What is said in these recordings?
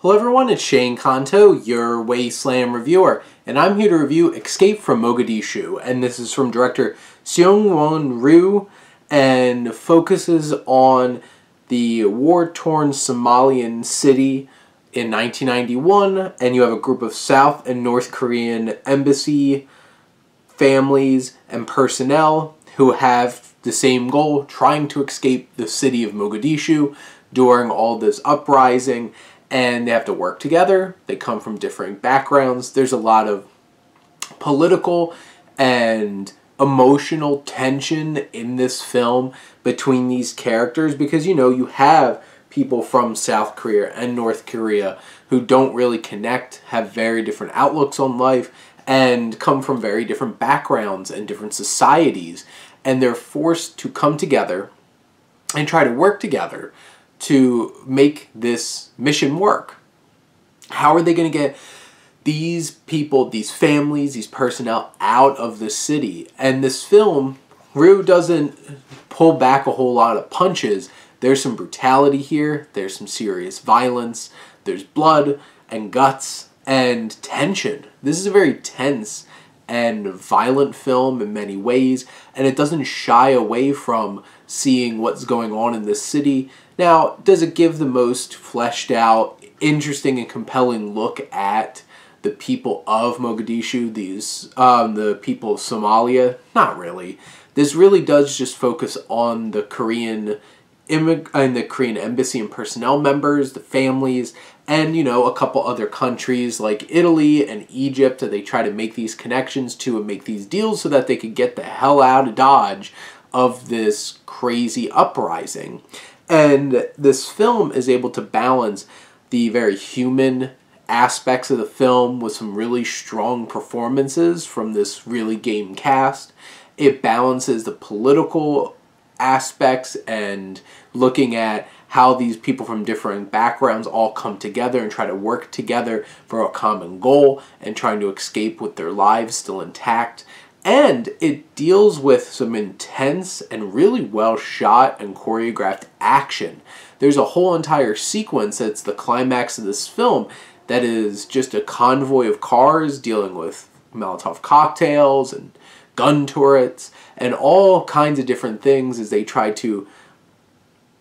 Hello everyone, it's Shane Kanto, your Wasteland reviewer, and I'm here to review Escape from Mogadishu, and this is from director Seung-wan Ryoo, and focuses on the war-torn Somalian city in 1991, and you have a group of South and North Korean embassy families and personnel who have the same goal, trying to escape the city of Mogadishu during all this uprising, and they have to work together. They come from different backgrounds. There's a lot of political and emotional tension in this film between these characters because, you know, you have people from South Korea and North Korea who don't really connect, have very different outlooks on life, and come from very different backgrounds and different societies. And they're forced to come together and try to work together to make this mission work. How are they going to get these people, these families, these personnel out of the city? And this film, Ryoo doesn't pull back a whole lot of punches. There's some brutality here, there's some serious violence, there's blood and guts and tension. This is a very tense and violent film in many ways, and it doesn't shy away from seeing what's going on in this city. Now, does it give the most fleshed out, interesting and compelling look at the people of Mogadishu, the people of Somalia? Not really. This really does just focus on the Korean embassy and personnel members, the families, and, you know, a couple other countries like Italy and Egypt that they try to make these connections to and make these deals so that they could get the hell out of Dodge of this crazy uprising. And this film is able to balance the very human aspects of the film with some really strong performances from this really game cast. It balances the political aspects and looking at how these people from different backgrounds all come together and try to work together for a common goal and trying to escape with their lives still intact. And it deals with some intense and really well shot and choreographed action. There's a whole entire sequence that's the climax of this film that is just a convoy of cars dealing with Molotov cocktails and gun turrets and all kinds of different things as they try to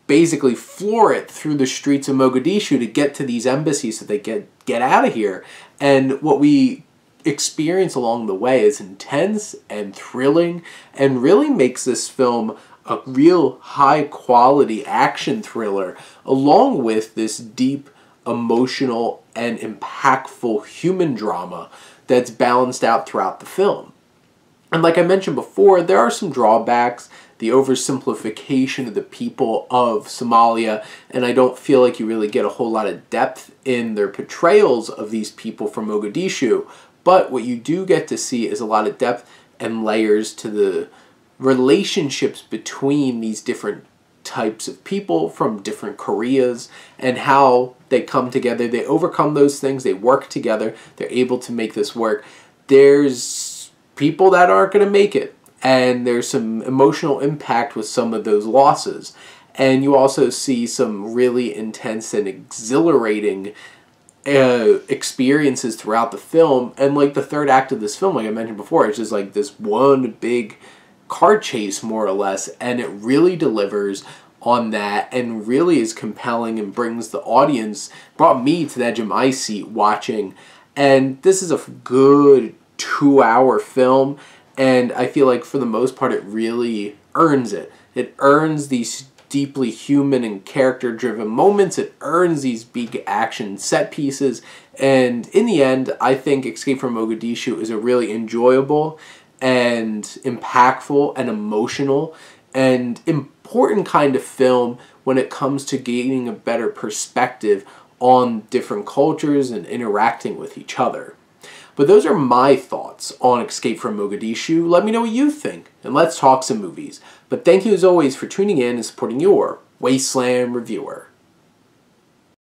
basically floor it through the streets of Mogadishu to get to these embassies so they get out of here. And what we experience along the way is intense and thrilling and really makes this film a real high quality action thriller along with this deep emotional and impactful human drama that's balanced out throughout the film. And like I mentioned before, there are some drawbacks, the oversimplification of the people of Somalia, and I don't feel like you really get a whole lot of depth in their portrayals of these people from Mogadishu. But what you do get to see is a lot of depth and layers to the relationships between these different types of people from different Koreas and how they come together. They overcome those things, they work together, they're able to make this work. There's people that aren't going to make it, and there's some emotional impact with some of those losses. And you also see some really intense and exhilarating experiences throughout the film. And like the third act of this film, like I mentioned before, it's just like this one big car chase more or less, and it really delivers on that and really is compelling and brings the audience, brought me to the edge of my seat watching. And this is a good 2-hour film, and I feel like for the most part it really earns it. It earns these deeply human and character-driven moments. It earns these big action set pieces, and in the end, I think Escape from Mogadishu is a really enjoyable and impactful and emotional and important kind of film when it comes to gaining a better perspective on different cultures and interacting with each other. But those are my thoughts on Escape from Mogadishu. Let me know what you think, and let's talk some movies. But thank you as always for tuning in and supporting your Wasteland reviewer.